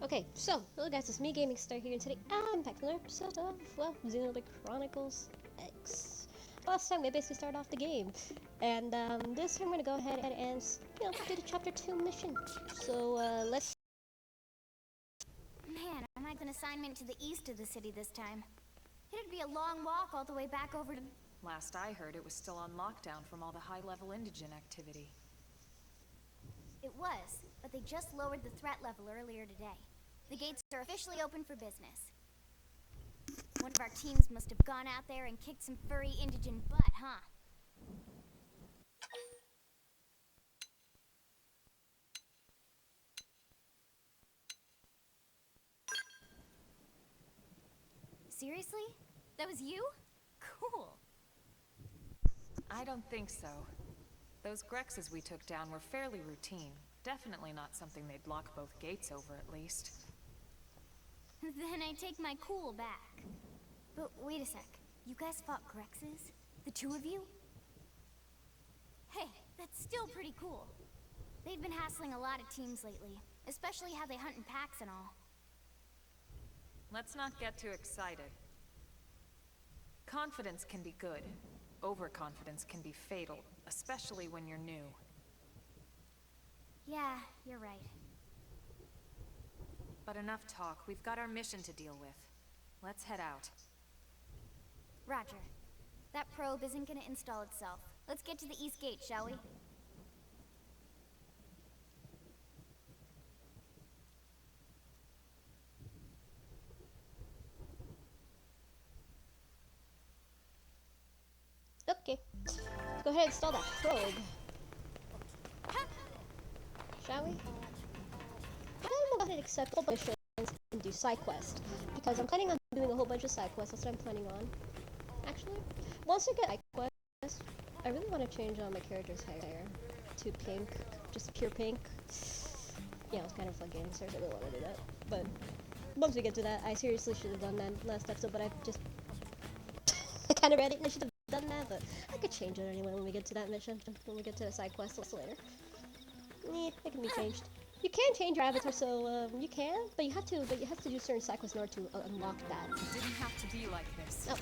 Okay, so, hello guys, it's me, Gaming Star here, and today I'm back to another episode of, well, Xenoblade Chronicles X. Last time we basically started off the game, and this time we're gonna go ahead and, do the Chapter 2 mission. So, let's... Man, I might get an assignment to the east of the city this time. It'd be a long walk all the way back over to... Last I heard, it was still on lockdown from all the high-level indigent activity. It was, but they just lowered the threat level earlier today. The gates are officially open for business. One of our teams must have gone out there and kicked some furry indigent butt, huh? Seriously? That was you? Cool. I don't think so. Those Grexes we took down were fairly routine. Definitely not something they'd lock both gates over, at least. Then I take my cool back. But wait a sec. You guys fought Grexes? The two of you? Hey, that's still pretty cool. They've been hassling a lot of teams lately, especially how they hunt in packs and all. Let's not get too excited. Confidence can be good. Overconfidence can be fatal, especially when you're new. Yeah, you're right. But enough talk. We've got our mission to deal with. Let's head out. Roger. That probe isn't gonna install itself. Let's get to the east gate, shall we? Okay, let's go ahead and install that probe. Shall we? I'm gonna go ahead and accept a whole bunch of missions and do side quests, because I'm planning on doing a whole bunch of side quests. That's what I'm planning on. Actually, once I get side quests, I really want to change my character's hair to pink, just pure pink. Yeah, it's kind of like gaming stars. I really want to do that, but once we get to that, I seriously should have done that last episode, but I just I kind of read it and I should have done that, but I could change it anyway when we get to that mission, when we get to the side quest later. Yeah, it can be changed. You can change your avatar, so you can, but you have to do certain side quests in order to unlock that. It didn't have to be like this. Oh.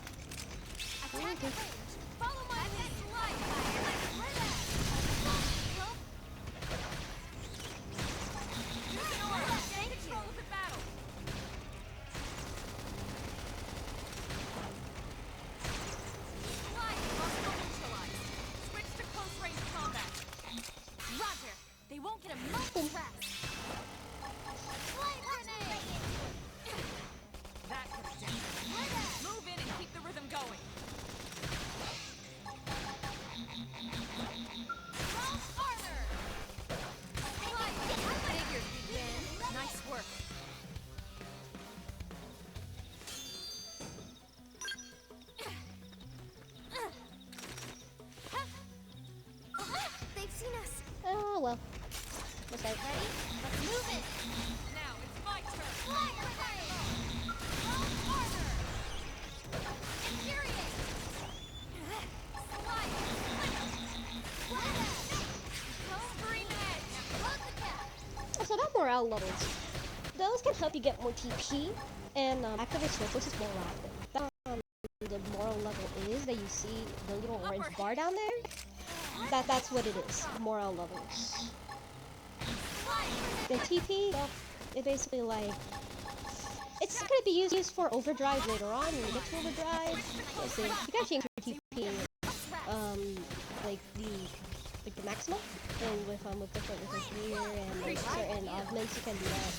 Attack at range! Follow my lead! Slide fire! Where that? Take control of the battle! Slide muscle neutralized. Switch to close range combat. Roger! They won't get a muscle trap! Slide grenade! That could have done it. Move in and keep the rhythm going. Cross armor! Slide! Figures begin. Nice work. They've seen us. Oh well. Looks like Ready? Let's move it! Now it's my turn. Slide grenade! Cross armor! Infuriate! Slide! Scream edge! Close the gap! so that morale levels. Those can help you get more TP and activate switch, which is more rapid. The moral level is that you see the little orange bar down there. That's what it is. Moral levels. The TP, well, it basically like it's gonna be used for overdrive later on when you get to overdrive. Let's see, you gotta change your TP, like the maximum, and with different gear and like certain augments, you can do that.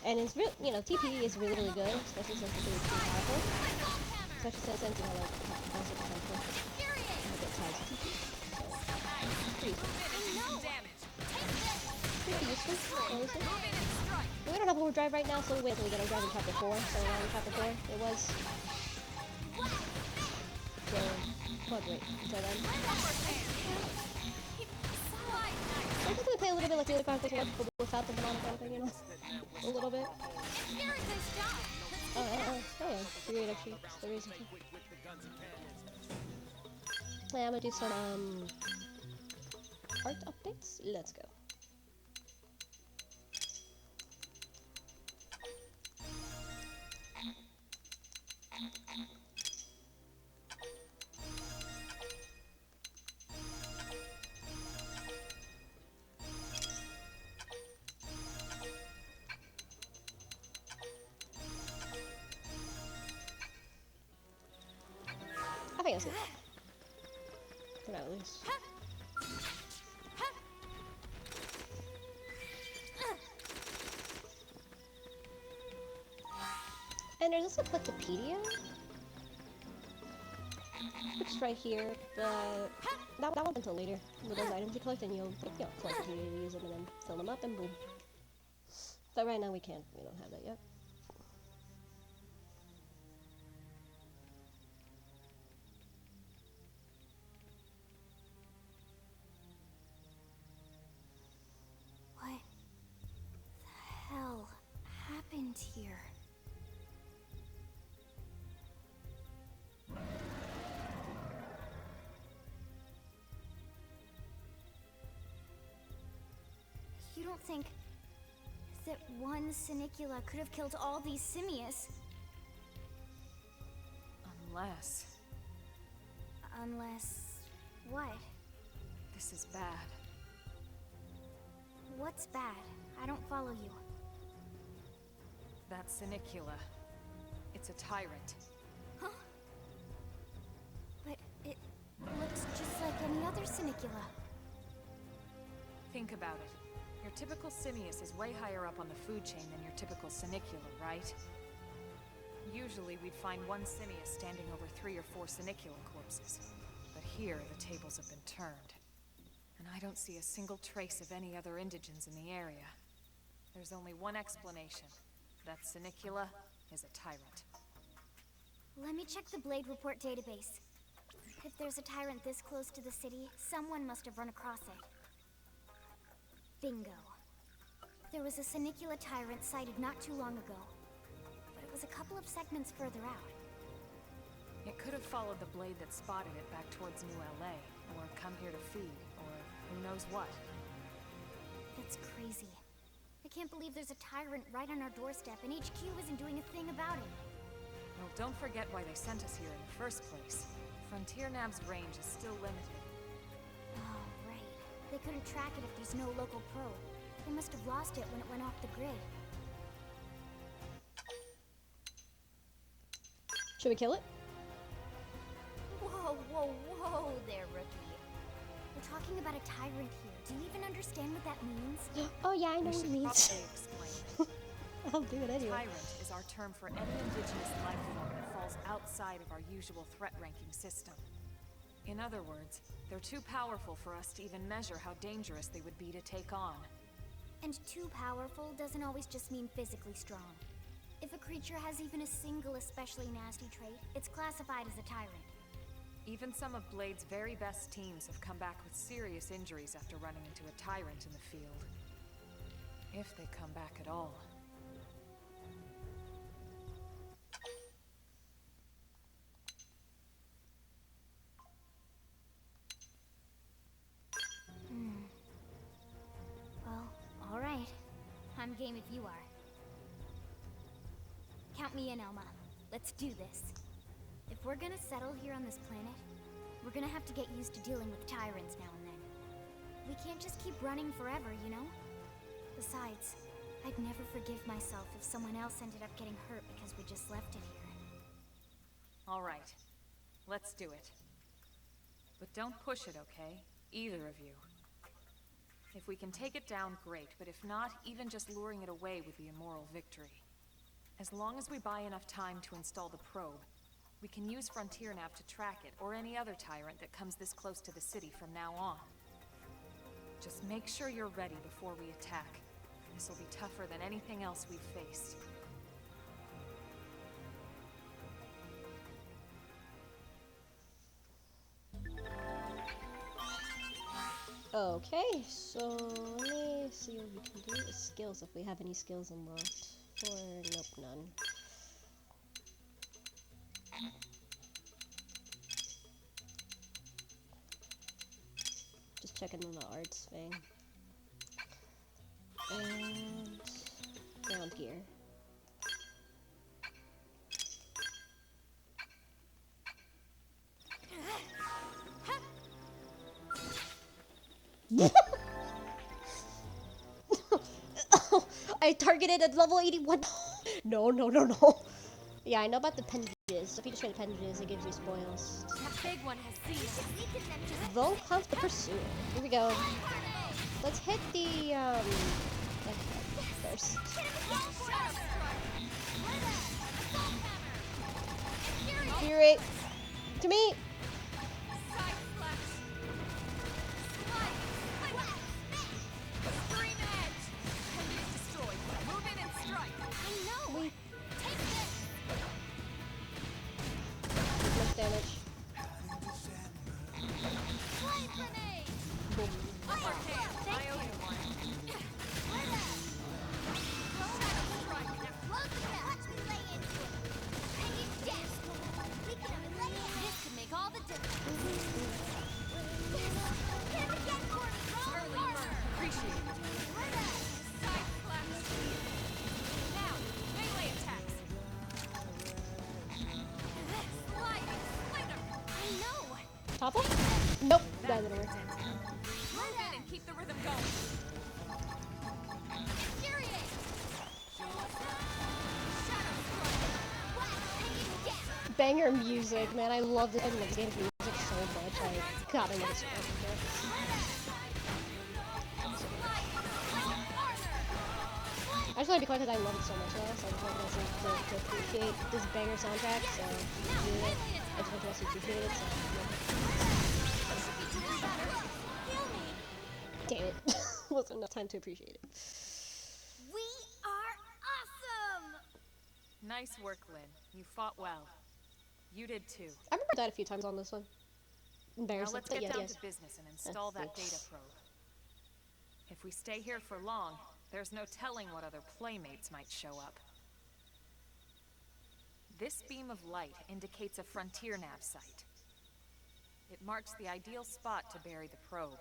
And it's real, TP is really good, especially since it's really powerful. Especially since you know like also potential to get tied to TP. So pretty useful, honestly. We don't have overdrive right now, so we wait until we get overdrive in chapter 4. So in chapter 4 it was. So but wait until then. I'm just gonna play a little bit like the other Chronicles one, but without the banana kind of thing, a little bit. Oh yeah, great actually. There is actually. Yeah, I'm gonna do some art updates. Let's go. think that's good. For now, at least. And there's also a Wikipedia. It's right here, but that won't until later. With those items you collect, and you'll collect a few to use them, and then fill them up, and boom. But right now we don't have that yet. What the hell happened here? You don't think that one Sinicula could have killed all these simius? Unless... Unless... what? This is bad. What's bad? I don't follow you. That Sinicula. It's a tyrant. Huh? But it looks just like any other Sinicula. Think about it. Your typical simius is way higher up on the food chain than your typical Sinicula, right? Usually we'd find one simius standing over 3 or 4 Sinicula corpses. But here, the tables have been turned. And I don't see a single trace of any other indigents in the area. There's only one explanation. That Sinicula is a tyrant. Let me check the Blade Report database. If there's a tyrant this close to the city, someone must have run across it. Bingo. There was a Sinicula tyrant sighted not too long ago, but it was a couple of segments further out. It could have followed the blade that spotted it back towards New LA, or come here to feed, or who knows what. That's crazy. I can't believe there's a tyrant right on our doorstep, and HQ isn't doing a thing about it. Well, don't forget why they sent us here in the first place. Frontier Nav's range is still limited. Oh, right. They couldn't track it if there's no local probe. They must have lost it when it went off the grid. Should we kill it? Whoa, whoa, whoa there, rookie. We're talking about a tyrant here. Do you even understand what that means? Oh yeah, I know We what it should means. probably explain it. I'll do it anyway. Tyrant is our term for any indigenous life form that falls outside of our usual threat ranking system. In other words, they're too powerful for us to even measure how dangerous they would be to take on. And too powerful doesn't always just mean physically strong. If a creature has even a single especially nasty trait, it's classified as a tyrant. Even some of Blade's very best teams have come back with serious injuries after running into a tyrant in the field. If they come back at all. Well, alright. I'm game if you are. Count me in, Elma. Let's do this. If we're gonna settle here on this planet, we're gonna have to get used to dealing with tyrants now and then. We can't just keep running forever, you know? Besides, I'd never forgive myself if someone else ended up getting hurt because we just left it here. All right. Let's do it. But don't push it, okay? Either of you. If we can take it down, great, but if not, even just luring it away would be a moral victory. As long as we buy enough time to install the probe, we can use Frontier Nav to track it, or any other tyrant that comes this close to the city from now on. Just make sure you're ready before we attack. This will be tougher than anything else we've faced. Okay, so let me see what we can do with skills, if we have any skills unlocked. Or, nope, none. Just checking on the arts thing. And ground gear. I targeted at level 81. No. Yeah, I know about the appendages. If you destroy the appendages, it gives you spoils. big one has seen us. Don't hunt the pursuer. Here we go. Let's hit the head first. Fury to me. Much damage. Boom. This could make all the difference. Appreciate it. Now, melee attacks. I know. Topple? Nope. That didn't work. Move in and keep the rhythm going. Banger music, man. I love this. I love this game music so much. God, I love it so much. I just want to be quiet because I love it so much now, so I just want you guys to appreciate this banger soundtrack, so yeah, I just want you guys to appreciate it, so yeah. Damn it. Wasn't enough time to appreciate it. We are awesome! Nice work, Lynn. You fought well. You did too. I remember that a few times on this one. Now Embarrassing, let's but get yeah, down yes. to business and install that data probe. If we stay here for long, there's no telling what other playmates might show up. This beam of light indicates a frontier nav site. It marks the ideal spot to bury the probe.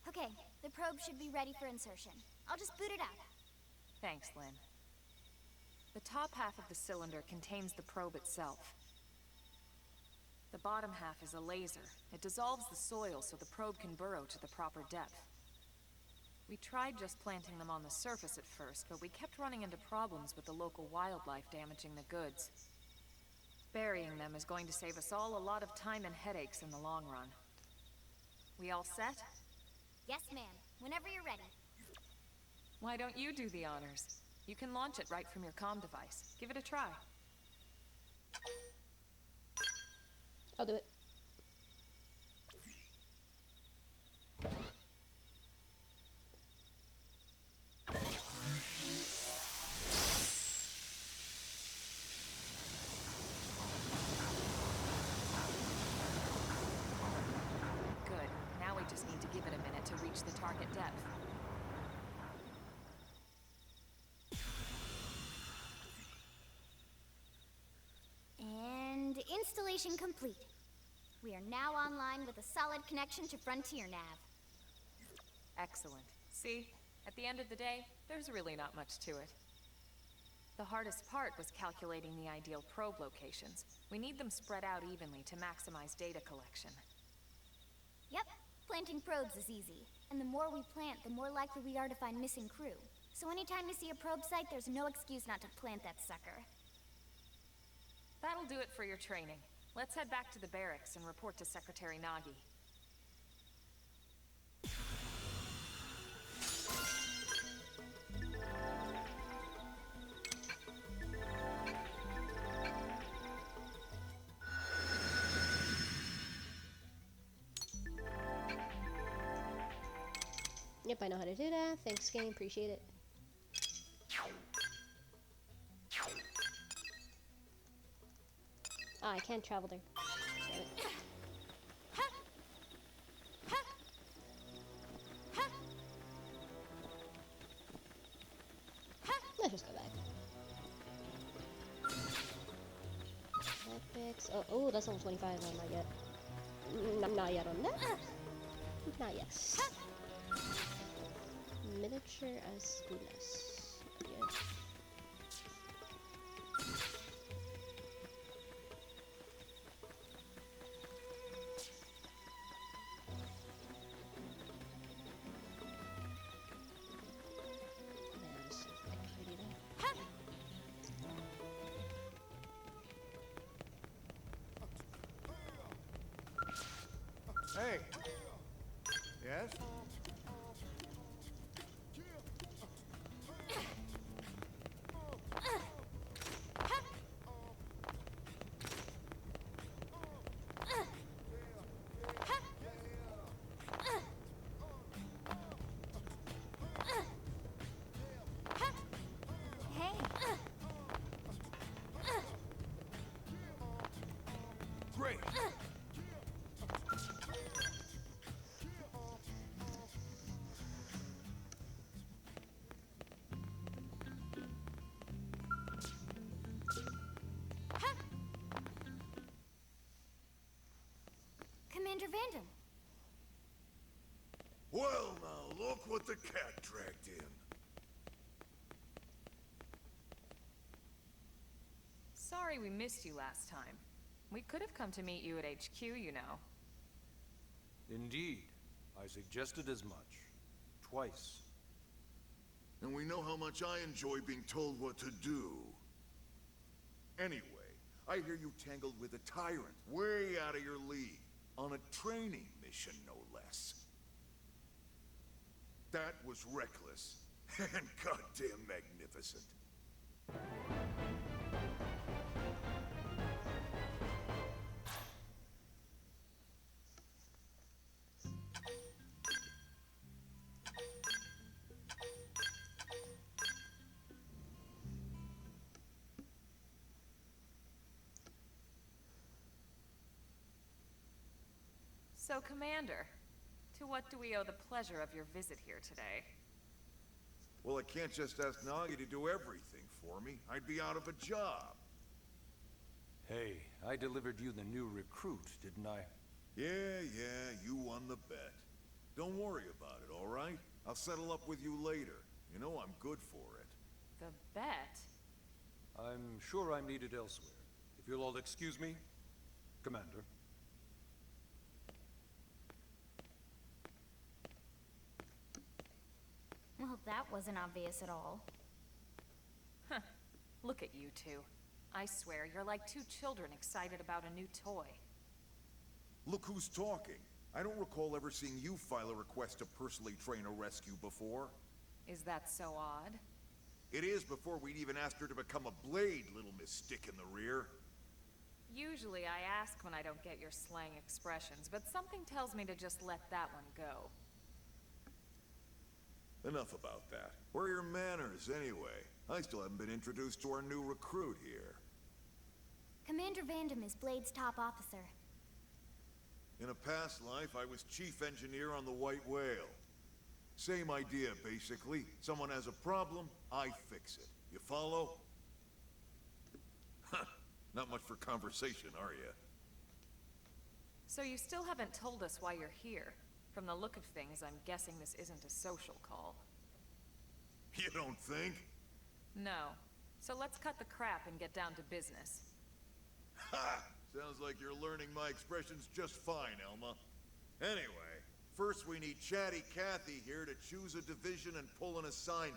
Okay, the probe should be ready for insertion. I'll just boot it up. Thanks, Lynn. The top half of the cylinder contains the probe itself. The bottom half is a laser. It dissolves the soil so the probe can burrow to the proper depth. We tried just planting them on the surface at first, but we kept running into problems with the local wildlife damaging the goods. Burying them is going to save us all a lot of time and headaches in the long run. We all set? Yes, ma'am. Whenever you're ready. Why don't you do the honors? You can launch it right from your comm device. Give it a try. I'll do it. Good. Now we just need to give it a minute to reach the target depth. And installation complete. We are now online with a solid connection to Frontier Nav. Excellent. See? At the end of the day, there's really not much to it. The hardest part was calculating the ideal probe locations. We need them spread out evenly to maximize data collection. Yep, planting probes is easy. And the more we plant, the more likely we are to find missing crew. So anytime you see a probe site, there's no excuse not to plant that sucker. That'll do it for your training. Let's head back to the barracks and report to Secretary Nagi. Yep, I know how to do that. Thanks, game. Appreciate it. Ah, I can't travel there. Damn it. Let's just go back. Epics. Oh, that's level 25. No, not yet. Not yet on that. Not yet. Miniature as goodness. Yeah. Hey. Yes? Hey. Great. Commander Vandam. Well, now, look what the cat dragged in. Sorry we missed you last time. We could have come to meet you at HQ, you know. Indeed. I suggested as much. Twice. And we know how much I enjoy being told what to do. Anyway, I hear you tangled with a tyrant, way out of your league, on a training mission, no less. That was reckless, and goddamn magnificent. So, Commander, to what do we owe the pleasure of your visit here today? Well, I can't just ask Nagi to do everything for me. I'd be out of a job. Hey, I delivered you the new recruit, didn't I? Yeah, you won the bet. Don't worry about it, all right? I'll settle up with you later. You know I'm good for it. The bet? I'm sure I'm needed elsewhere. If you'll all excuse me, Commander. Well, that wasn't obvious at all. Huh. Look at you two. I swear, you're like two children excited about a new toy. Look who's talking. I don't recall ever seeing you file a request to personally train a rescue before. Is that so odd? It is before we'd even asked her to become a blade, little Miss Stick in the rear. Usually I ask when I don't get your slang expressions, but something tells me to just let that one go. Enough about that. Where are your manners, anyway? I still haven't been introduced to our new recruit here. Commander Vandam is Blade's top officer. In a past life, I was chief engineer on the White Whale. Same idea, basically. Someone has a problem, I fix it. You follow? Huh. Not much for conversation, are you? So you still haven't told us why you're here. From the look of things, I'm guessing this isn't a social call. You don't think? No. So let's cut the crap and get down to business. Ha! Sounds like you're learning my expressions just fine, Elma. Anyway, first we need Chatty Cathy here to choose a division and pull an assignment.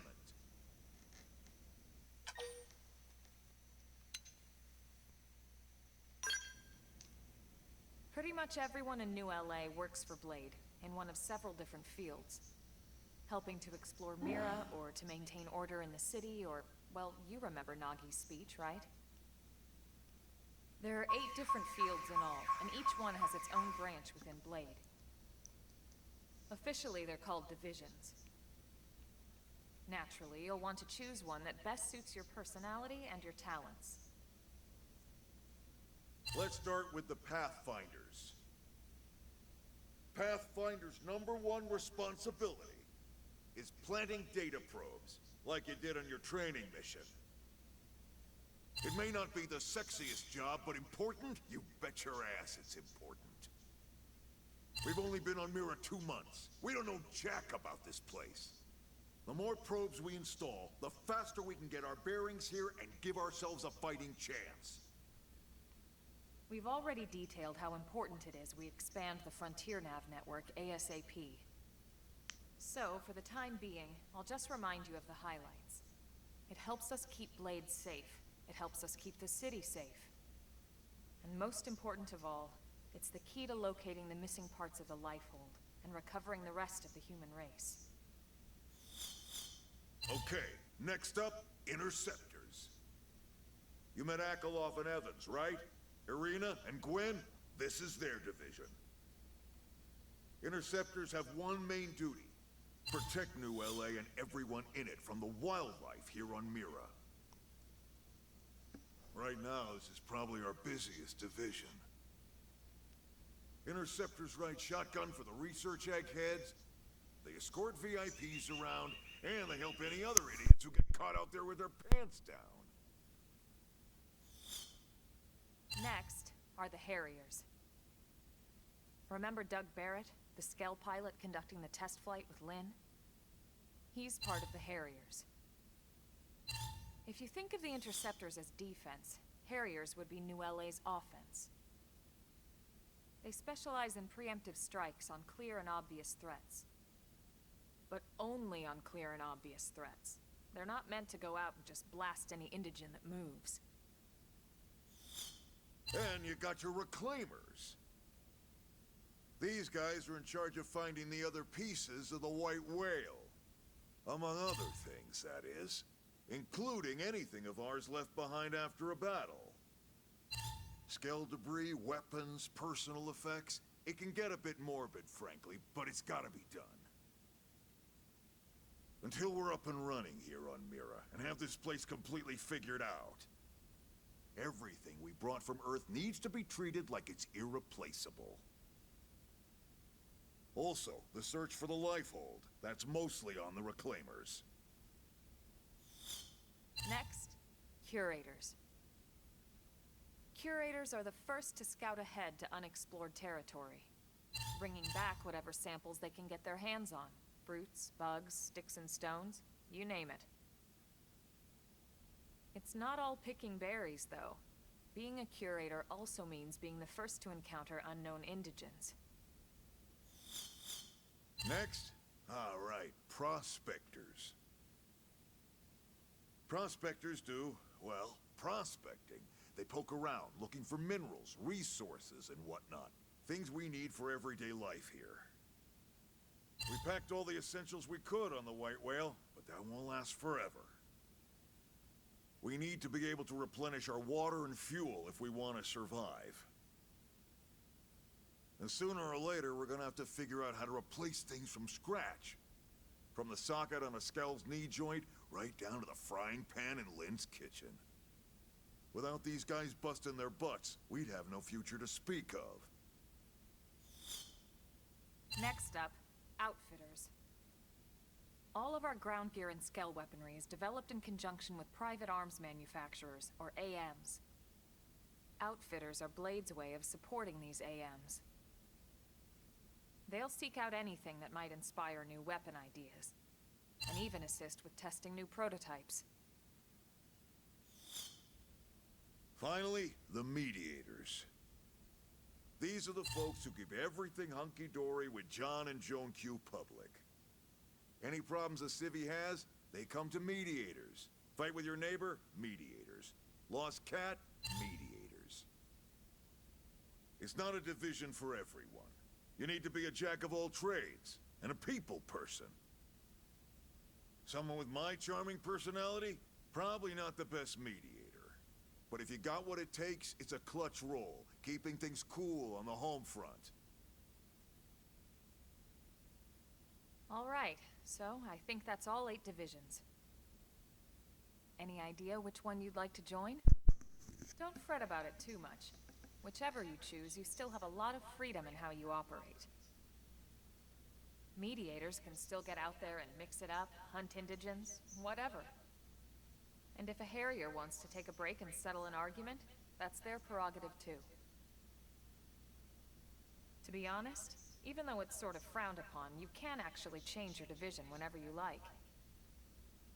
Pretty much everyone in New LA works for Blade, in one of several different fields. Helping to explore Mira, or to maintain order in the city, or, well, you remember Nagi's speech, right? There are 8 different fields in all, and each one has its own branch within Blade. Officially, they're called divisions. Naturally, you'll want to choose one that best suits your personality and your talents. Let's start with the Pathfinders. Pathfinder's #1 responsibility is planting data probes, like you did on your training mission. It may not be the sexiest job, but important? You bet your ass it's important. We've only been on Mira 2 months. We don't know jack about this place. The more probes we install, the faster we can get our bearings here and give ourselves a fighting chance. We've already detailed how important it is we expand the Frontier Nav network ASAP. So, for the time being, I'll just remind you of the highlights. It helps us keep Blade safe. It helps us keep the city safe. And most important of all, It's the key to locating the missing parts of the Lifehold and recovering the rest of the human race. Okay, next up, Interceptors. You met Akerlof and Evans, right? Irina and Gwen, this is their division. Interceptors have one main duty. Protect New LA and everyone in it from the wildlife here on Mira. Right now, this is probably our busiest division. Interceptors ride shotgun for the research eggheads, they escort VIPs around, and they help any other idiots who get caught out there with their pants down. Next are the Harriers. Remember Doug Barrett, the Skell pilot conducting the test flight with Lynn? He's part of the Harriers. If you think of the Interceptors as defense, Harriers would be New LA's offense. They specialize in preemptive strikes on clear and obvious threats. But only on clear and obvious threats. They're not meant to go out and just blast any indigene that moves. And you got your Reclaimers. These guys are in charge of finding the other pieces of the White Whale. Among other things, that is. Including anything of ours left behind after a battle. Skell debris, weapons, personal effects. It can get a bit morbid, frankly, but it's gotta be done. Until we're up and running here on Mira, and have this place completely figured out. Everything we brought from Earth needs to be treated like it's irreplaceable. Also, the search for the Lifehold. That's mostly on the Reclaimers. Next, Curators. Curators are the first to scout ahead to unexplored territory, bringing back whatever samples they can get their hands on. Fruits, bugs, sticks and stones, you name it. It's not all picking berries, though. Being a curator also means being the first to encounter unknown indigens. Next? All right, prospectors. Prospectors do, well, prospecting. They poke around, looking for minerals, resources, and whatnot. Things we need for everyday life here. We packed all the essentials we could on the White Whale, but that won't last forever. We need to be able to replenish our water and fuel if we want to survive. And sooner or later, we're gonna have to figure out how to replace things from scratch. From the socket on a Skell's knee joint, right down to the frying pan in Lynn's kitchen. Without these guys busting their butts, we'd have no future to speak of. Next up, Outfitters. All of our ground gear and Skell weaponry is developed in conjunction with private arms manufacturers, or AMs. Outfitters are Blade's way of supporting these AMs. They'll seek out anything that might inspire new weapon ideas, and even assist with testing new prototypes. Finally, the Mediators. These are the folks who keep everything hunky-dory with John and Joan Q public. Any problems a civvy has, they come to Mediators. Fight with your neighbor? Mediators. Lost cat? Mediators. It's not a division for everyone. You need to be a jack of all trades, and a people person. Someone with my charming personality? Probably not the best mediator. But if you got what it takes, it's a clutch role, keeping things cool on the home front. All right, so I think that's all 8 divisions. Any idea which one you'd like to join? Don't fret about it too much. Whichever you choose, you still have a lot of freedom in how you operate. Mediators can still get out there and mix it up, hunt indigens, whatever. And if a Harrier wants to take a break and settle an argument, that's their prerogative too. To be honest, even though it's sort of frowned upon, you can actually change your division whenever you like.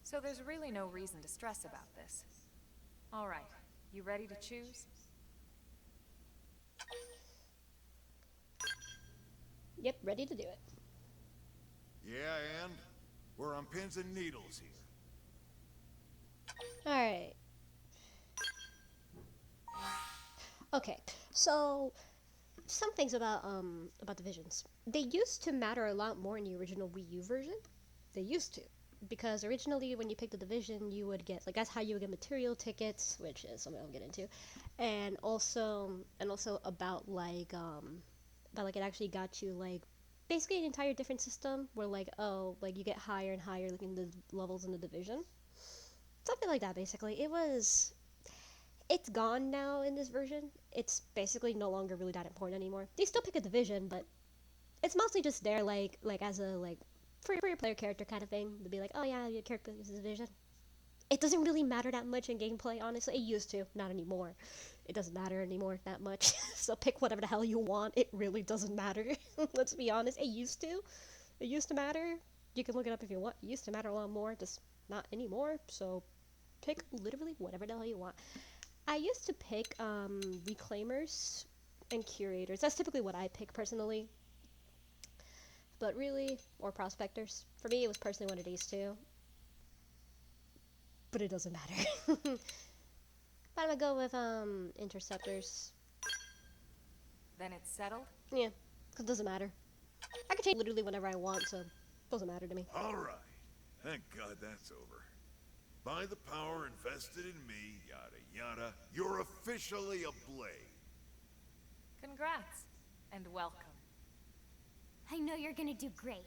So there's really no reason to stress about this. All right, you ready to choose? Yep, ready to do it. Yeah, and? We're on pins and needles here. Alright. Okay, so some things about divisions. They used to matter a lot more in the original Wii U version. They used to. Because originally when you picked the division, you would get, like, that's how you would get material tickets, which is something I'll get into. And also about it actually got you, like, basically an entire different system where, like, oh, like, you get higher and higher, like, in the levels in the division. Something like that, basically. It's gone now in this version. It's basically no longer really that important anymore. They still pick a division, but it's mostly just there, like as a, like, for your player character kind of thing. To be like, oh yeah, your character is a division. It doesn't really matter that much in gameplay, honestly. It used to, not anymore. It doesn't matter anymore that much. So pick whatever the hell you want. It really doesn't matter. Let's be honest. It used to. It used to matter. You can look it up if you want. It used to matter a lot more, just not anymore. So pick literally whatever the hell you want. I used to pick reclaimers and curators. That's typically what I pick personally. But really, or prospectors. For me, it was personally one of these two. But it doesn't matter. But I'm gonna go with interceptors. Then it's settled? Yeah, because it doesn't matter. I can change literally whenever I want, so it doesn't matter to me. All right. Thank God that's over. By the power invested in me, yada yada, you're officially a blade. Congrats, and welcome. I know you're gonna do great.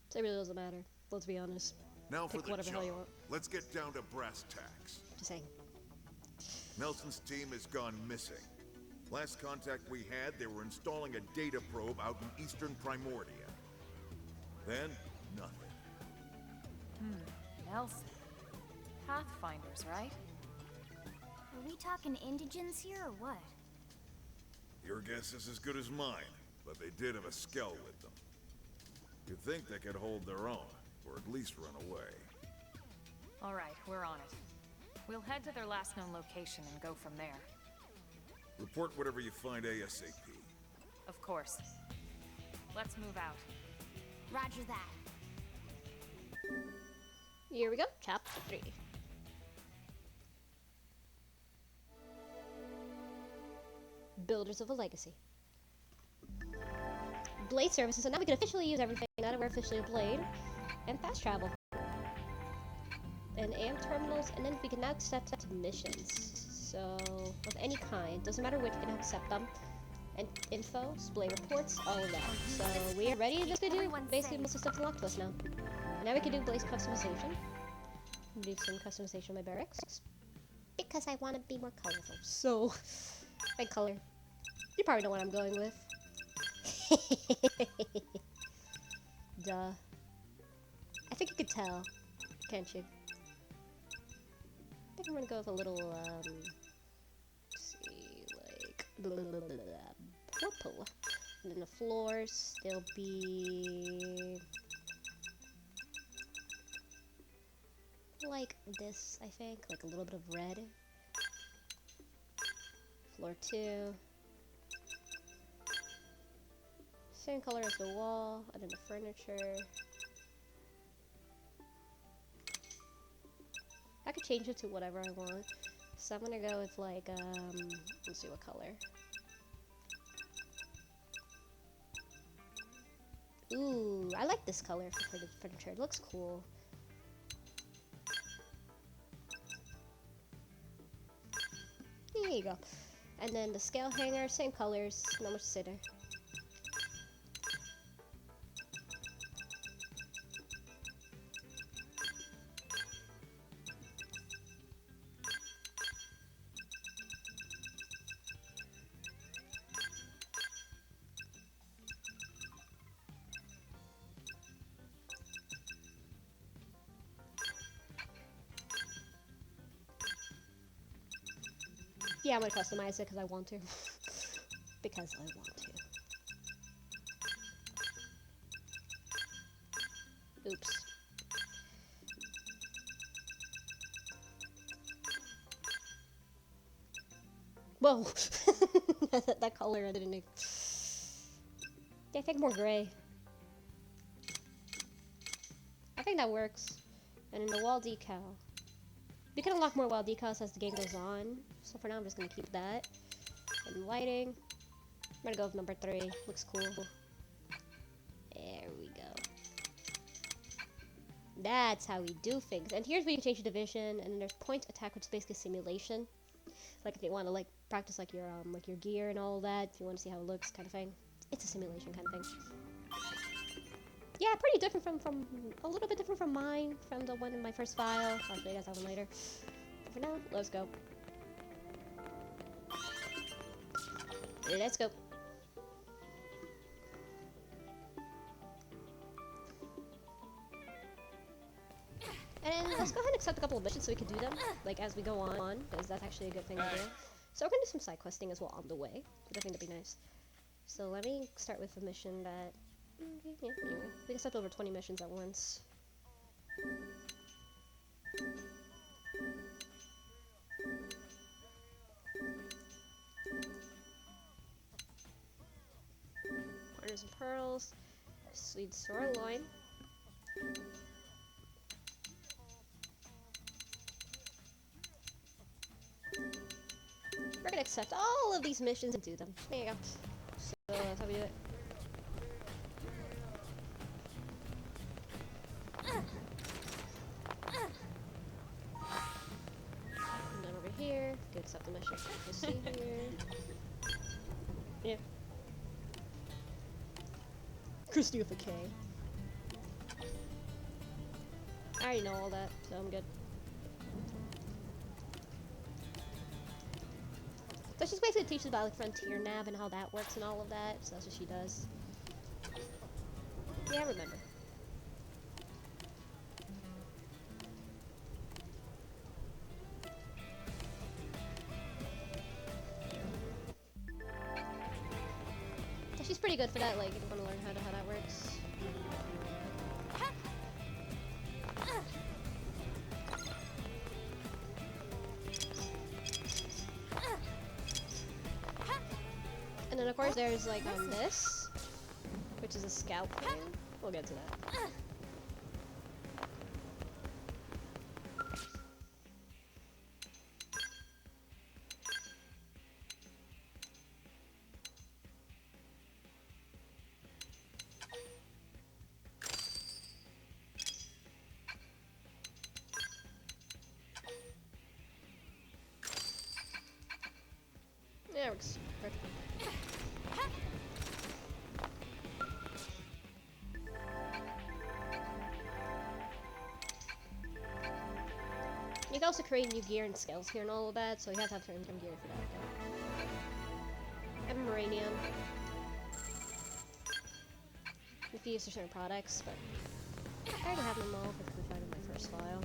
So it really doesn't matter. Let's be honest. Now for Pick the whatever job. hell you want. Let's get down to brass tacks. Just saying. Nelson's team has gone missing. Last contact we had, they were installing a data probe out in eastern Primordia. Then, nothing. Nelson. Pathfinders, right? Are we talking indigents here or what? Your guess is as good as mine, but they did have a skell with them. You'd think they could hold their own, or at least run away. All right, we're on it. We'll head to their last known location and go from there. Report whatever you find ASAP. Of course. Let's move out. Roger that. Here we go. Chapter 3. Builders of a Legacy. Blade services, so now we can officially use everything now that we're officially a blade. And fast travel. And AM terminals, and then we can now accept missions. So, of any kind, doesn't matter which, we can accept them. And info, display reports, all of that. So we are ready just to do basically most of the stuff unlocked to us now. And now we can do blaze customization. Do some customization of my barracks. Because I want to be more colorful. So, red color. You probably know what I'm going with. Duh. I think you could tell, can't you? I think I'm gonna go with a little, let's see, like, purple. And then the floors, they'll be like this, I think, like a little bit of red. Floor 2. Same color as the wall, and then the furniture. I could change it to whatever I want. So I'm gonna go with like, let's see what color. Ooh, I like this color for the furniture. It looks cool. There you go. And then the scale hanger, same colors, not much to say there. Yeah, I'm gonna customize it because I want to. Because I want to. Oops. Whoa! that color I didn't. Yeah, I think more gray. I think that works. And in the wall decal. We can unlock more wild decals as the game goes on. So for now, I'm just gonna keep that. And lighting. I'm gonna go with number 3. Looks cool. There we go. That's how we do things. And here's where you can change your division. And then there's point attack, which is basically simulation. Like if you want to like practice like your gear and all that. If you want to see how it looks, kind of thing. It's a simulation kind of thing. Yeah, pretty different from a little bit different from mine, from the one in my first file. I'll show you guys that one later. But for now, let's go. Let's go. And let's go ahead and accept a couple of missions so we can do them, like as we go on, because that's actually a good thing to do. So we're gonna do some side questing as well on the way, but I think that'd be nice. So let me start with a mission that, yeah, anyway, we can accept over 20 missions at once. Partners and pearls, sweet sirloin. We're gonna accept all of these missions and do them. There you go. So that's how we do it. And then over here, we can accept the mission. We'll see here. Yeah. Christy with a K. I already know all that, so I'm good. So she's basically teaches about like Frontier Nav and how that works and all of that, so that's what she does. Yeah, I remember. So she's pretty good for that, like if you want to learn how that works. And then of course there's like this, which is a scout thing. We'll get to that. Yeah, it works perfect. You can also create new gear and skills here and all of that, so you have to have certain gear for that. I have Moranium. If you use certain products, but I already have them all because I found in my first file.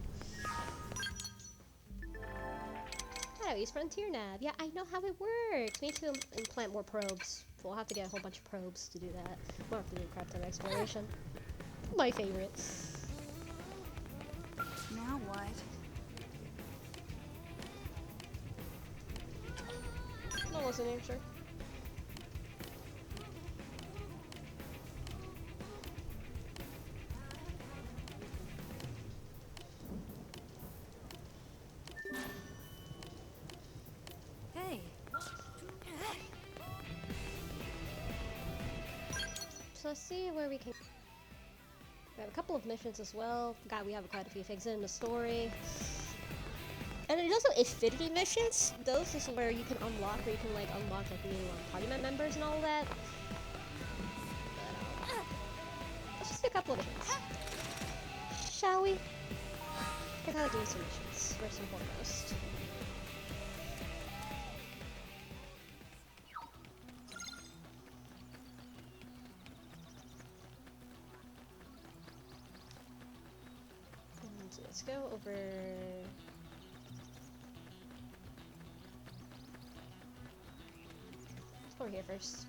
How do I use Frontier Nav? Yeah, I know how it works. We need to implant more probes. We'll have to get a whole bunch of probes to do that. We'll have to do crap ton of exploration. My favorites. Now what? No listening, sure. Hey. So let's see where we can. We have a couple of missions as well. God, we have quite a few things in the story. And there's also affinity missions. Those is where you can unlock, where you can like unlock like new party members and all that. But, let's just do a couple of missions. Shall we? I gotta do some missions first and foremost. And let's go over. Over here first.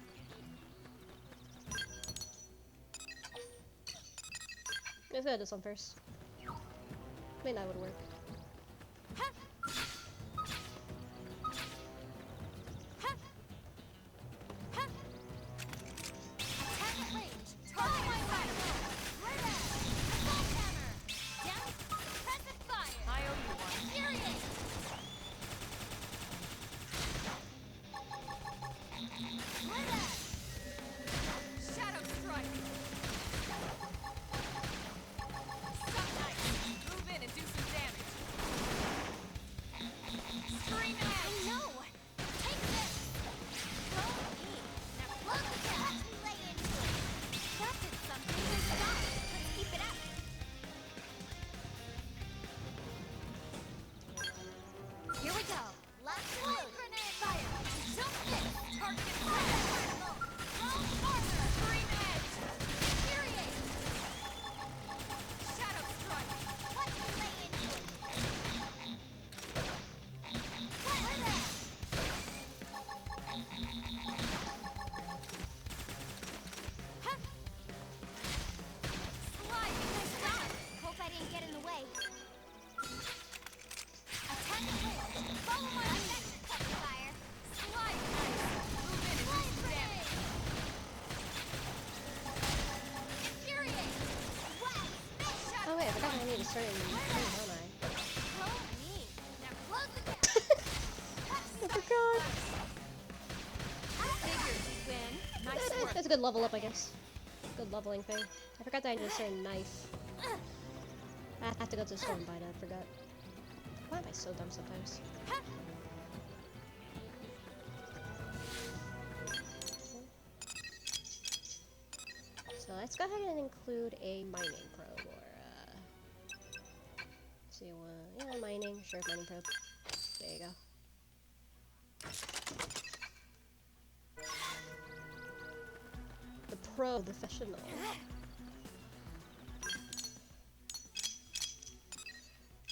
Let's go to this one first. Maybe that would work. I owe you one. a good level up, I guess. Good leveling thing. I forgot that I need a certain knife. I have to go to the store and buy that, I forgot. Why am I so dumb sometimes? So let's go ahead and include a mining probe, or so you want, yeah, mining, sure, mining probe. There you go. The pro professional.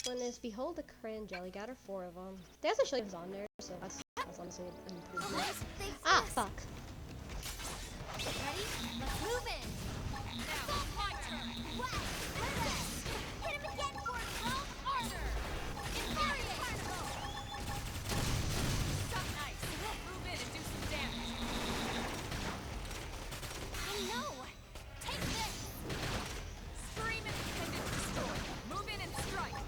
One is behold the cran jelly. Got her 4 of them. They also show you who's on there, so that's honestly an improvement. Ah, fuck. Ready? Let's move in. Now, my turn. Wow, hit him again for it. Roll harder. Infuriate. Carnival. Stop nice. Move in and do some damage. I know. Take this. Scream independent destroy. Move in and strike.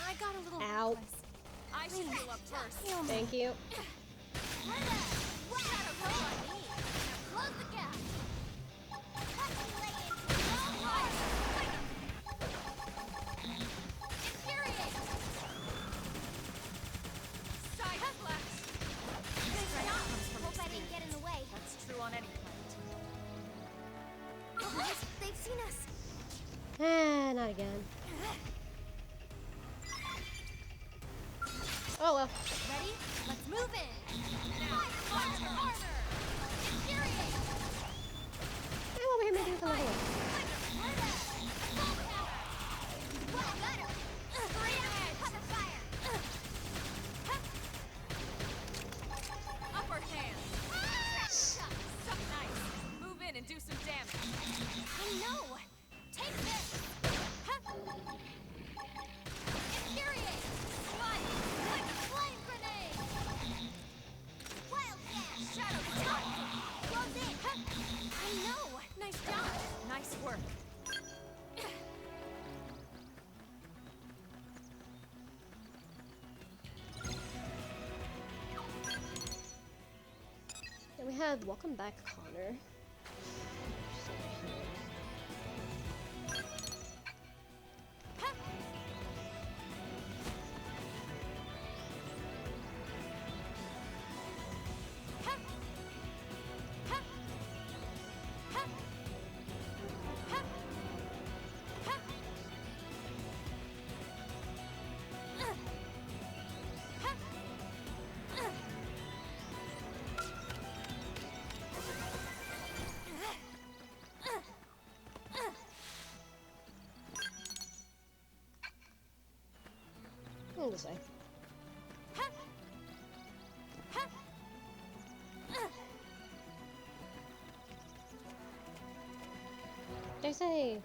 I got a little Ow. reckless. I should heal up first. Thank you. Shadow roll on me. Now close the gap. Roll hard. Infuriate. Side flash. Good job. Hope I didn't get in the way. That's true on any planet. What? They've seen us. Ah, not again. Oh well. Ready? Let's move in. Now, armor. Infuriate. I'm over here making the level up. Got him. Straight ahead. Cover fire. Upper hand. Suck nice. Move in and do some damage. I know. Take this. Infuriate. Slide. Like a flame grenade. Wild dash. Shadow strike. Close in. I know. Nice job. Nice work. Then we have welcome back, Connor. This way. There's a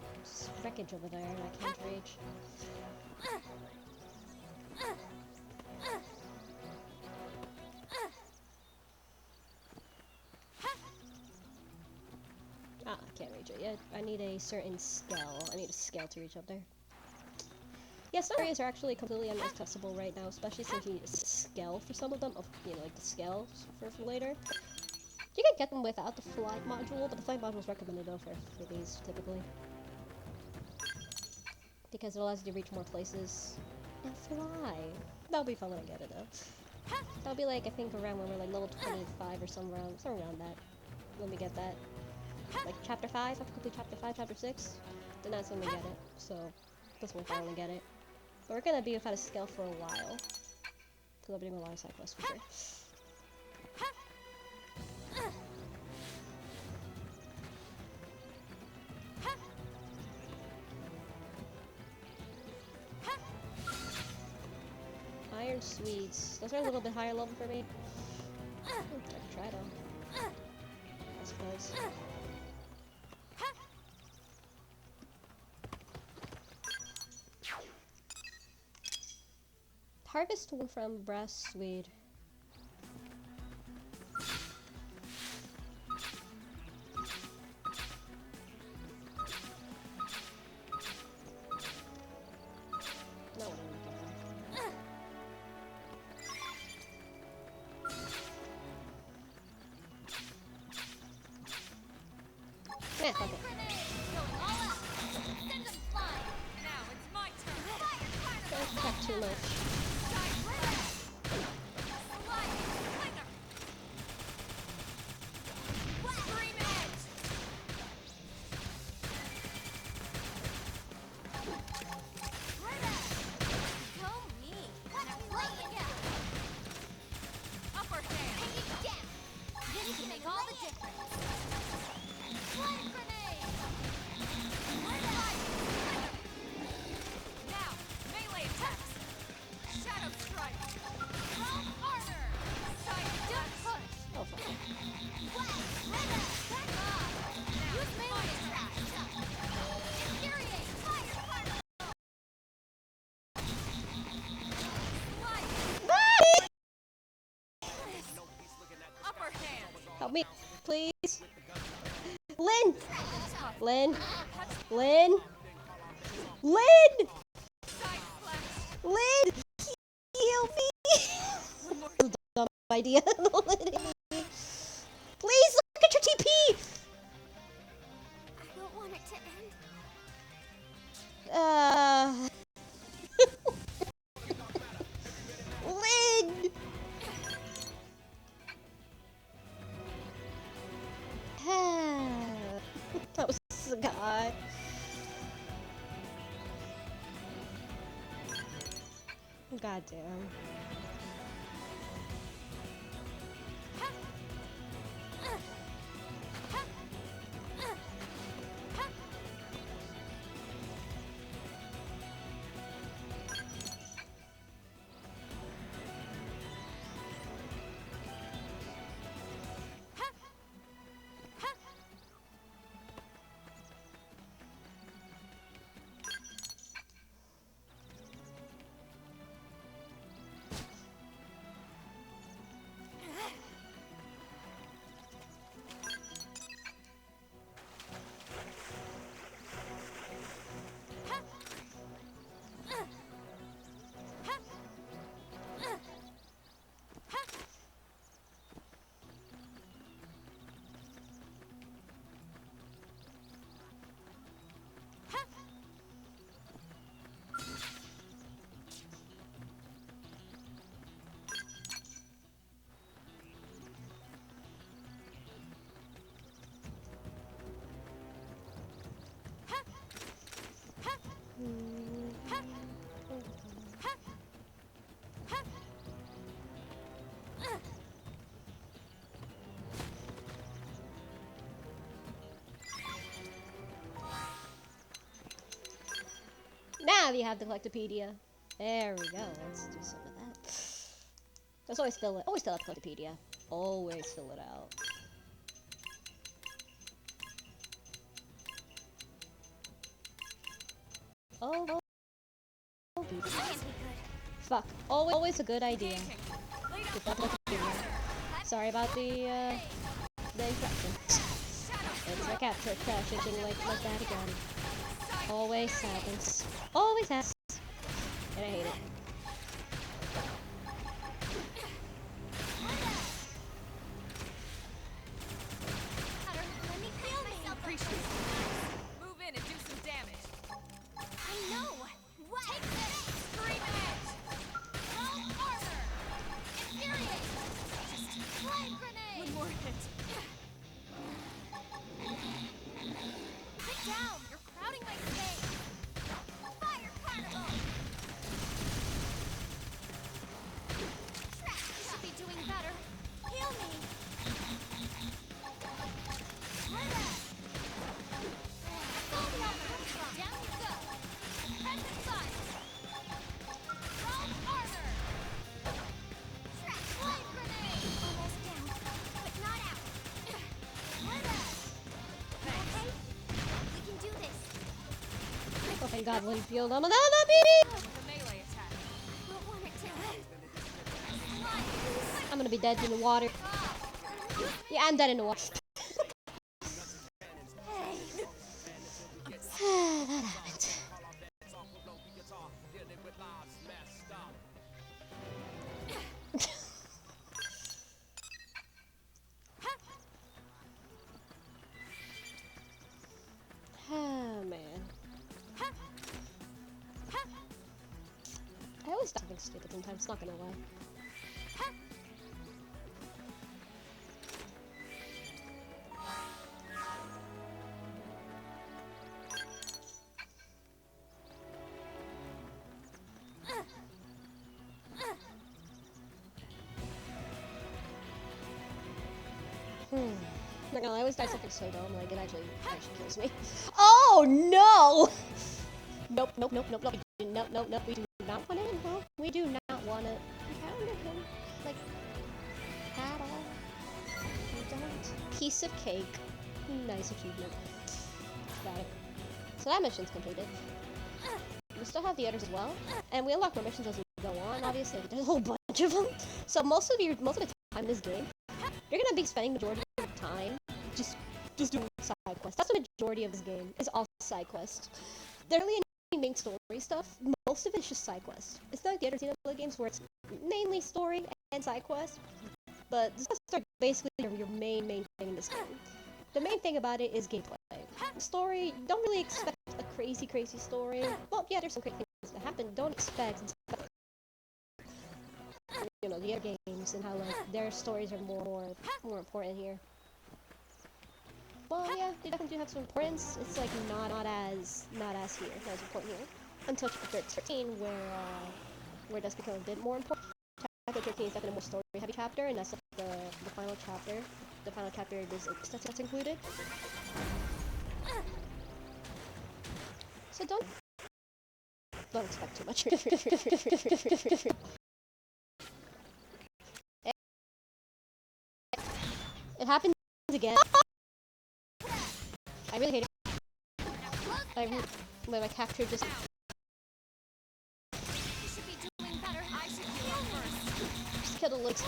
wreckage over there I can't reach. Ah, I can't reach it yet. I need a certain scale. I need a scale to reach up there. Yeah, some areas are actually completely inaccessible right now, especially since you need a scale for some of them, you know, like the scales for later. You can get them without the flight module, but the flight module is recommended though for these, typically. Because it allows you to reach more places. And fly! That'll be fun when I get it though. That'll be like, I think around when we're like level 25 or somewhere around that. When we get that. Like chapter 5, after complete chapter 5, chapter 6. Then that's when we get it, so that's when we finally get it. But we're gonna be without a scale for a while. Because I'll be doing a lot of side quests for sure. Iron Sweets. Those are a little bit higher level for me. I can try them. I suppose. Harvest one from Brass Swede. No, I don't get that. Yeah, fuck it. Going all out. Send them flying. Now it's my turn. Fire carnival. Don't cut too much. Side blast. Sliding slinger. Scream edge. Go me. Now play it down. Upper hand. Hang it down. This can make all the difference. Flame grenade. Now, melee attacks. Shadow strike. Roll harder. Side Don't slash. push. Oh, fuck. Back off. Use melee attacks. Infuriate. Fire particle. Upper hand. Help me, please. Lynn! Lynn! Lynn! Lynn! Side slash. Lynn! Heal me! Dumb idea. Please look at your TP! I don't want it to end. Lynn! That was a god. God damn. Now you have the Collectopedia. There we go. Let's do some of that. Let's always fill out Collectopedia. Always fill it out. Oh, This can't be good. fuck. Always a good idea. Lay down. Get that Collectopedia. Sorry about the interruption. It's my cat crashing like that again. Always happens. Always happens. And I hate it. Let me feel myself. Appreciate it. Move in and do some damage. I know. What? Take this. Scream edge. Roll harder. Infuriate. Flame grenade. One more hit. Sit down. You're crowding my space. Fire particle. Trash. You should be doing better. Heal me. Down you go. Press aside. Roll harder. Trash. Flame grenade. Almost down, but not out. Okay? We can do this. Oh thank God, Lynn peeled on that baby! The melee attack. I don't want it to end. I'm gonna be dead in the water. Yeah, I'm dead in the water. That happened. something stupid sometimes, not gonna lie. Not gonna lie, I always die something so dumb, like it actually kills me. Oh no! Nope, nope, nope, nope, nope. Nope, nope, nope. We do not want it. No, we do not want it. Pounded him, like, at all. We don't. Piece of cake. Nice achievement. Got it. So that mission's completed. We still have the others as well, and we unlock more missions as we go on. Obviously, there's a whole bunch of them. So most of the time in this game, you're gonna be spending the majority of the time just doing side quests. That's the majority of this game, is all side quests. There really any main story stuff. Most of it's just side quests. It's not like the other Xenoblade games where it's mainly story and side quests, but this is basically your main thing in this game. The main thing about it is gameplay. Story, don't really expect a crazy story. Well, yeah, there's some great things that happen. Don't expect you know, the other games and how like their stories are more important here. Well, yeah, they definitely do have some importance. It's like not as here, not as important here, until chapter 13, where it does become a bit more important. Chapter 13 is definitely a more story-heavy chapter, and that's like the final chapter. The final chapter is that's included. So don't expect too much. It happens again. I really hate it. My capture just. Just killed a looks.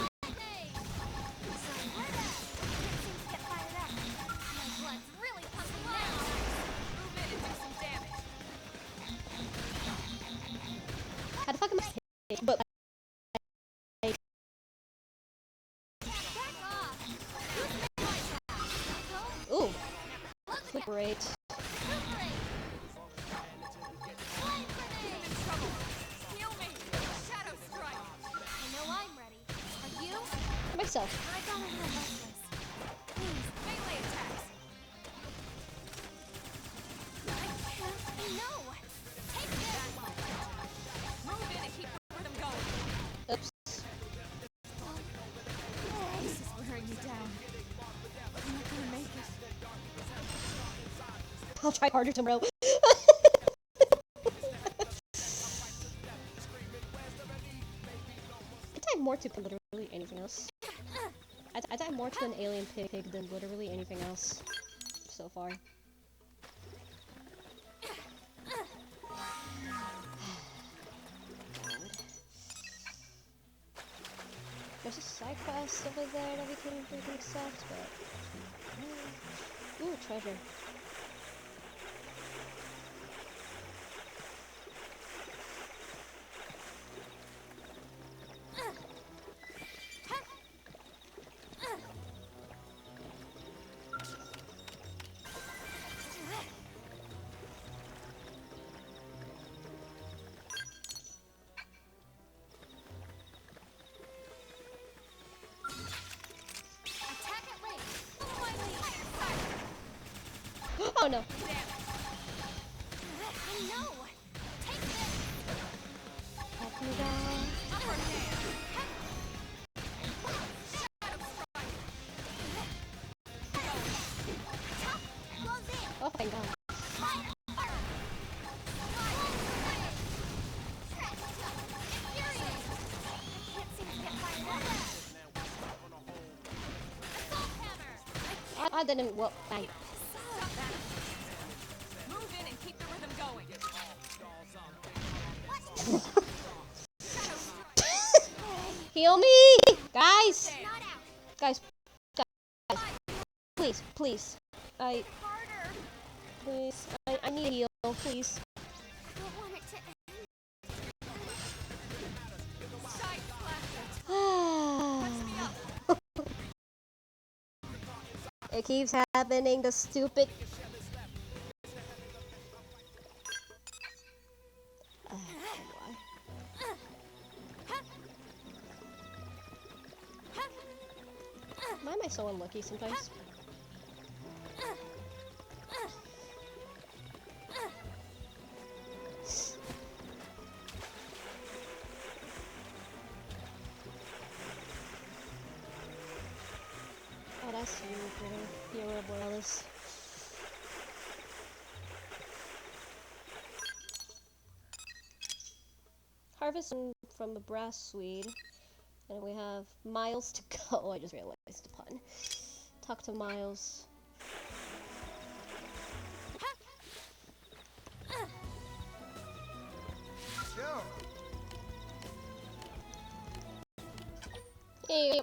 How the fuck am I? But like, ooh, great. Myself. I got a little restless. Please, melee attacks. I can't. No! Take this! Move in and keep the rhythm going. Oops. This is wearing me down. I'm not gonna make it. I'll try harder tomorrow. I dive more to literally anything else. I dive more to an alien pig than literally anything else so far. There's a side quest over there that we can accept, but ooh, treasure. Oh no. No! Take this! Let me go. Upper hand. Oh thank god. I didn't, well, thank. Move in and keep the rhythm going. Heal me! Guys! Guys. Please, please. Please. I need a heal, please. I don't want it to end. It keeps happening, the stupid. so unlucky sometimes. Oh, that's really pretty. The Aurora Borealis. Harvesting from the brass Swede. And we have miles to go. I just realized the pun. Talk to Miles. Hey.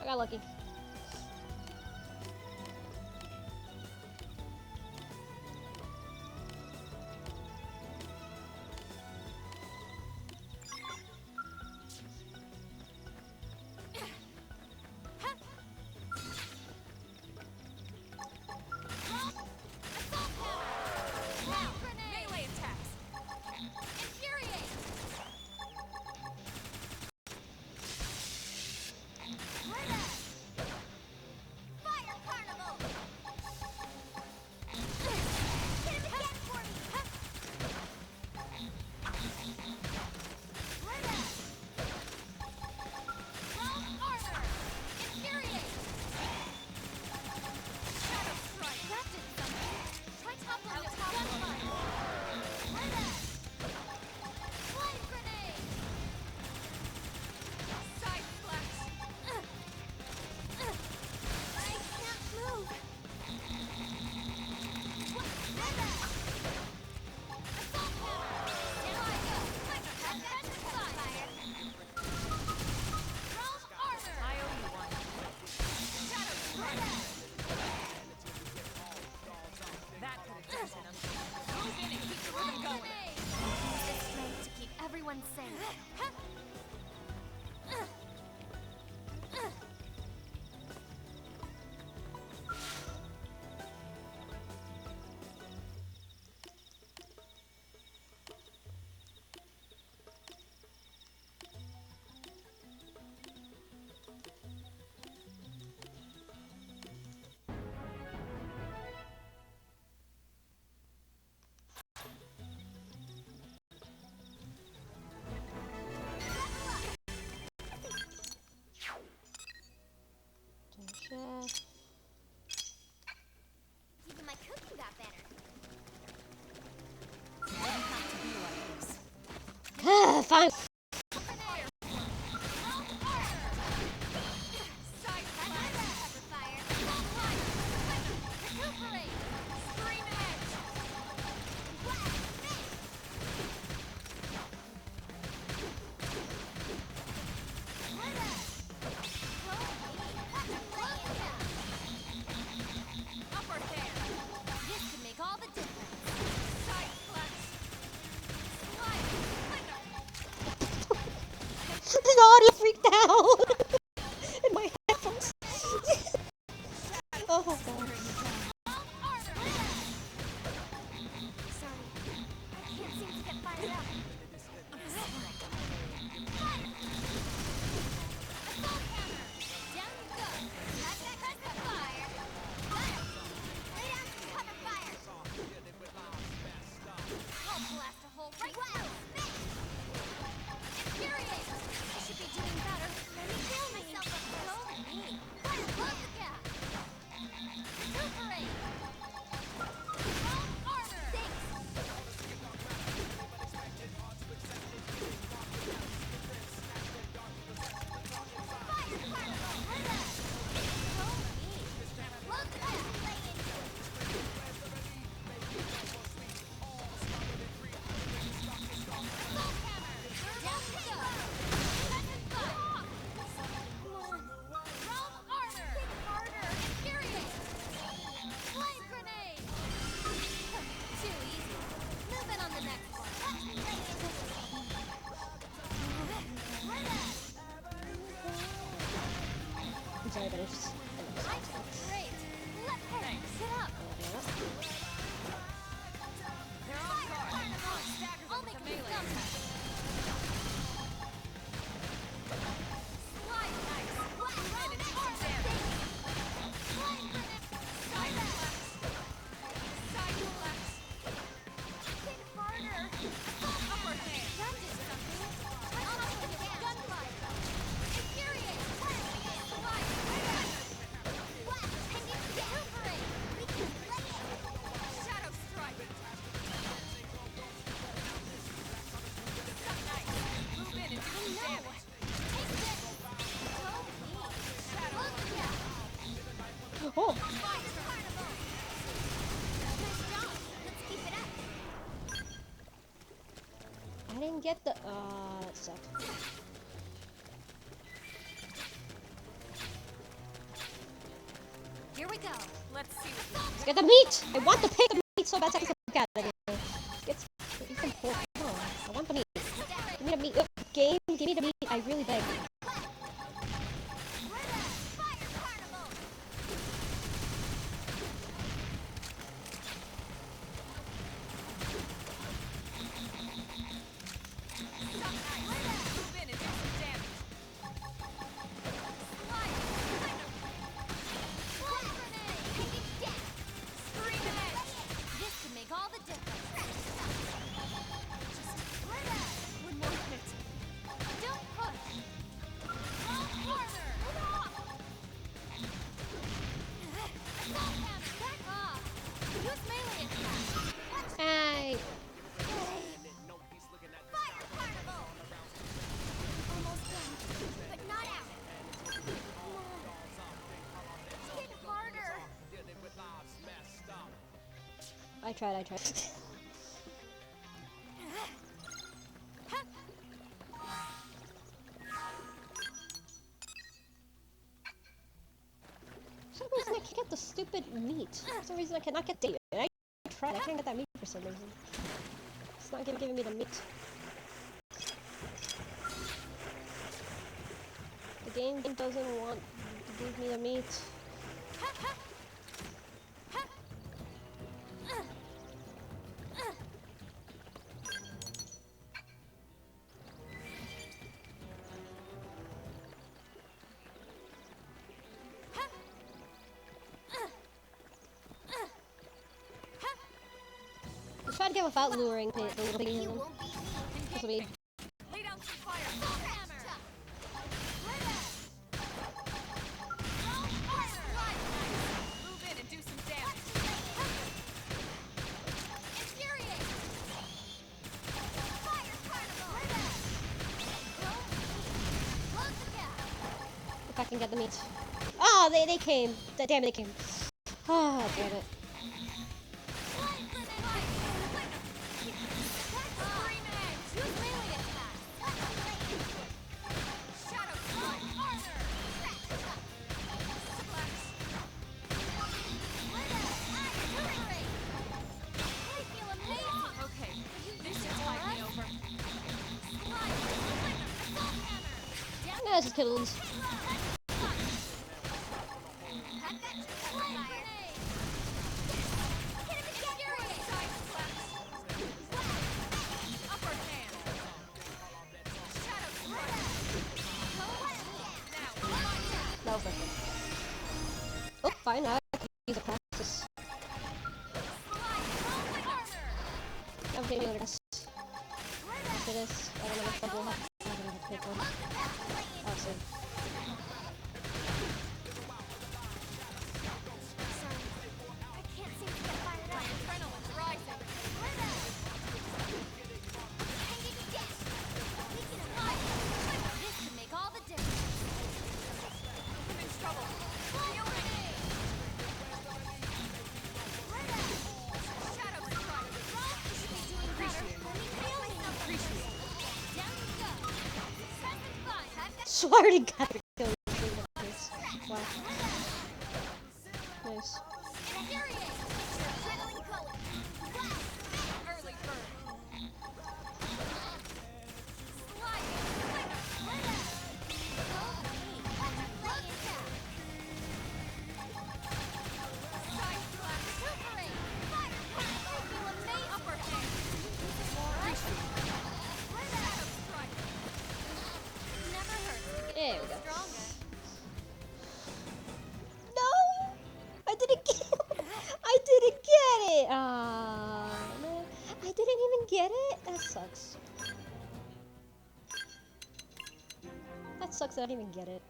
I got lucky. Melee attacks! Infuriate! Fire Carnival! Hit him again for me! Roll armor! Infuriate! Shadow Strike! That did something! Try toppling the top gunfire! Flame grenade! Side flash! I can't move! Assault hammer! Stand by! Defensive fire! Roll armor! I owe you one. Shadow Strike! That could have taken him. Move in and keep the rhythm going. Grenade! Use this strength to keep everyone safe. Chef. Even my cooking got better. Fine. Side fire! Pepper fire! Recuperate! Scream edge! Upper hair! This could make all the difference. Side flash! Slide! The audio freaked out. In my headphones. Oh god. Sorry, I can't seem to get fired up. Assault hammer! Down you go! Press the fire! Got him! Lay down some cover fire! I'll blast a hole right now! Infuriate! I should be doing better. Let me feel myself up close. Fire, close the gap! Recuperate! Roll armor! Thanks! Fire Carnival! Close the gap! Lay into it! Assault hammer! Down you go! Defensive fire! Roll armor! Think harder! Infuriate! Flame grenade! Too easy. Move in on the next one. I'm sorry, but it's just. I feel great. Left hand, sit up. They're on guard. Stagger them I'll with make the you melee jump. attack. Oh! I didn't get the. That sucked. Here we go. Let's see what Let's get the meat! I want to pick the meat so bad I can look at it. Get some pork. Come on. I want the meat. Give me the meat. Game, give me the meat. I really beg. move in and do some damage. This could make all the difference. One more hit. Don't push. Harder. Back off. Use melee attack. Hey! Fire carnival. Almost done, but not out. Hit harder. I tried. For some reason I can't get the stupid meat. For some reason I cannot get David. I tried, I can't get that meat for some reason. It's not giving me the meat. The game doesn't want to give me the meat. I tried to get without luring the little piggy. This will be. Lay down some fire. Move in and do some damage. If I can get the meat. Oh, they came. Damn it, they came. Oh, damn it. Okay, this should tide me over. Yeah, this is kittles. Upper hand. Shadow strike. Now, That was like it. Oh, fine, now I can use a practice. I'm getting over this. After this, I don't know if we'll have to pick one. Oh, so. my adrenaline's rising. This could make all the difference. I'm in trouble. Shadow strike. So I already got the kill. Wow. Nice. Early bird. Upper hand. Shadow strike. There we go. Stronger. No! I didn't get I didn't get it! Ah, man. I didn't even get it? That sucks. That sucks that I didn't even get it.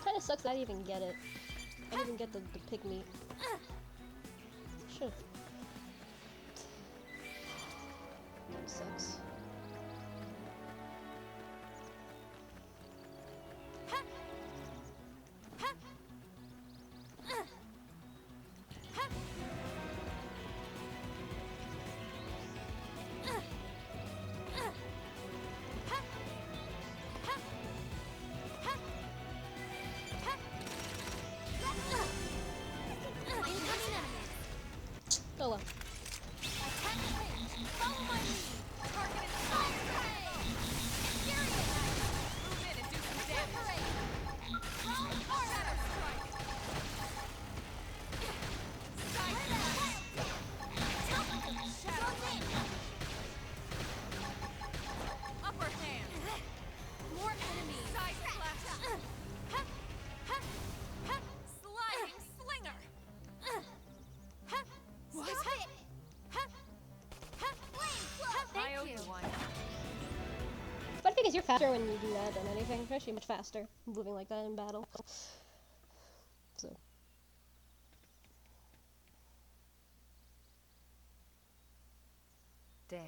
Kinda sucks that I didn't even get it. I didn't even get the pig meat. Should've kind of sucks. Oh well. But I think you're faster when you do that than anything. You're actually much faster moving like that in battle. So. Damn.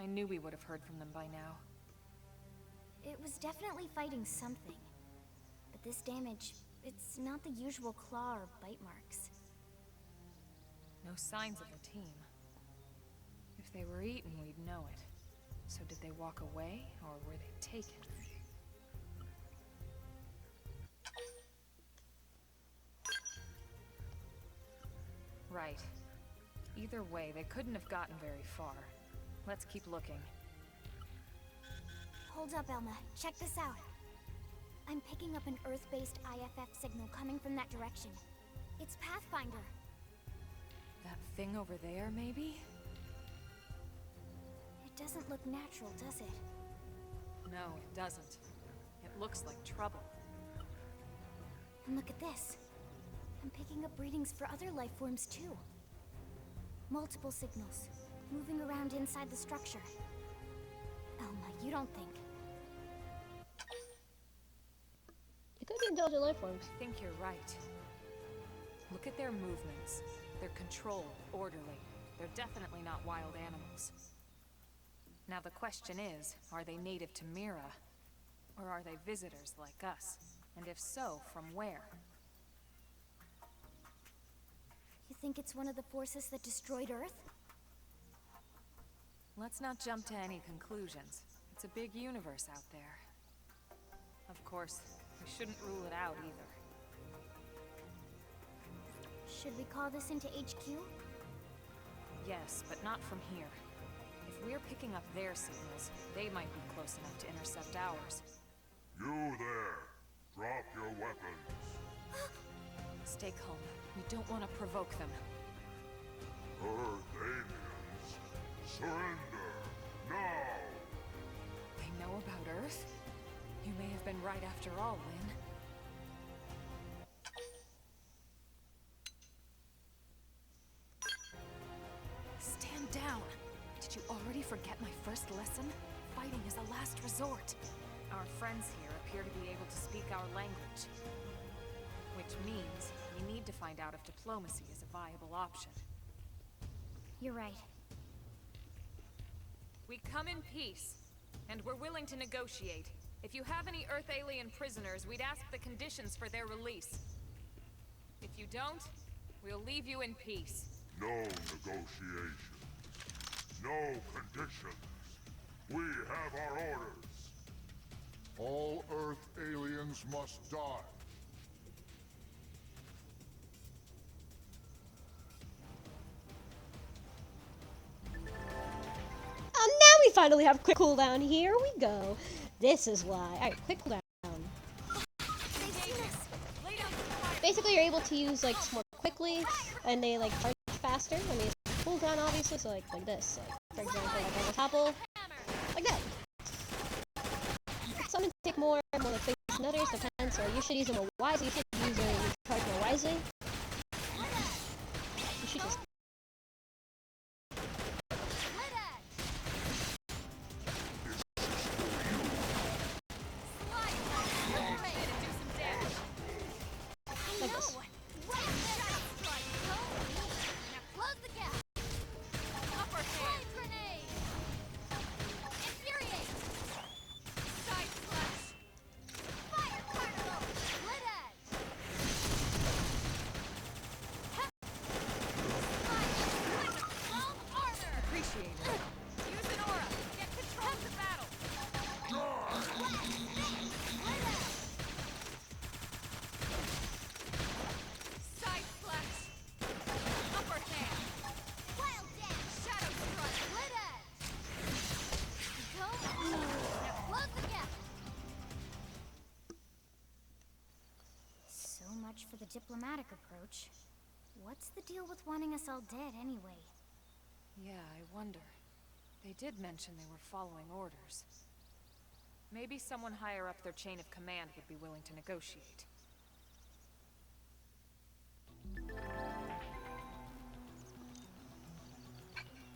I knew we would have heard from them by now. It was definitely fighting something. But this damage, it's not the usual claw or bite marks. No signs of the team. If they were eaten, we'd know it. So did they walk away, or were they taken? Right. Either way, they couldn't have gotten very far. Let's keep looking. Hold up, Elma. Check this out. I'm picking up an Earth-based IFF signal coming from that direction. It's Pathfinder. That thing over there, maybe? It doesn't look natural, does it? No, it doesn't. It looks like trouble. And look at this. I'm picking up readings for other life forms too. Multiple signals, moving around inside the structure. Elma, you don't think? It could be intelligent life forms. I think you're right. Look at their movements. They're controlled, orderly. They're definitely not wild animals. Now the question is, are they native to Mira? Or are they visitors like us? And if so, from where? You think it's one of the forces that destroyed Earth? Let's not jump to any conclusions. It's a big universe out there. Of course, we shouldn't rule it out either. Should we call this into HQ? Yes, but not from here. If we're picking up their signals, they might be close enough to intercept ours. You there! Drop your weapons! Stay calm. We don't want to provoke them. Earth aliens! Surrender! Now! They know about Earth? You may have been right after all, Lynn. Stand down! Did you already forget my first lesson? Fighting is a last resort. Our friends here appear to be able to speak our language. Which means we need to find out if diplomacy is a viable option. You're right. We come in peace, and we're willing to negotiate. If you have any Earth alien prisoners, we'd ask the conditions for their release. If you don't, we'll leave you in peace. No negotiation. No conditions. We have our orders. All Earth aliens must die. Now we finally have quick cooldown. Here we go. This is why. Alright, quick cooldown. Basically, you're able to use like more quickly, and they like charge faster. I mean, it's cooldown obviously, so like this. Like, for example, like on the topple, like that. Some take more like things than others, depends. So you should use them more wisely. You should use them charge more wisely. You should just. Like this. diplomatic approach. What's the deal with wanting us all dead anyway? Yeah, I wonder. They did mention they were following orders. Maybe someone higher up their chain of command would be willing to negotiate.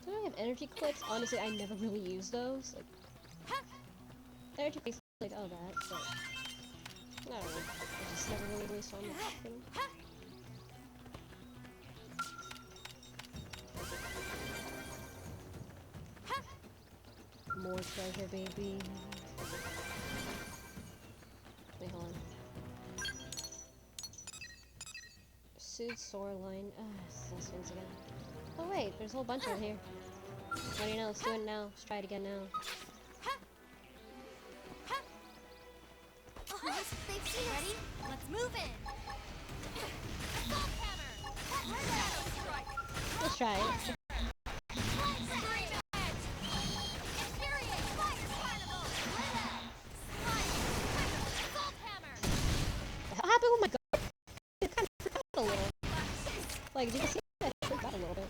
Do I have energy clips? Honestly, I never really use those. Like, energy clips, like, oh, that, but I don't know. I just never really waste on them. More treasure, baby. Wait, hold on. Soothe sore line. Those things again. Oh wait, there's a whole bunch over here. What do you know? Let's do it now. Let's try it again now. They've seen us. Ready? Let's move in. Assault hammer. Shadow strike. Let's try it. What happened with my gun? It kind of forgot a little. Like, did you see that? It forgot a little bit.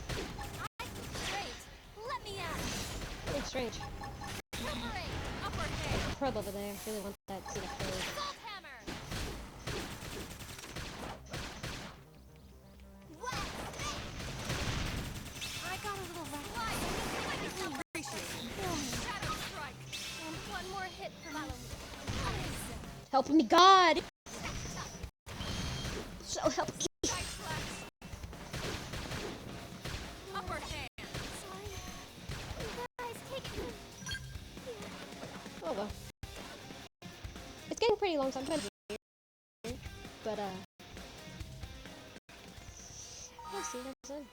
Let me out. Really strange. Upper hand. Probe over there. Really want that to see the probe. Assault hammer. I got a little wrecked. Shadow strike. And one more hit for follow me. Help me, God! So help me. Upper hand. Sorry. You guys take it. Oh well. It's getting pretty long, so I'm trying to do it. But, let's see, that's it.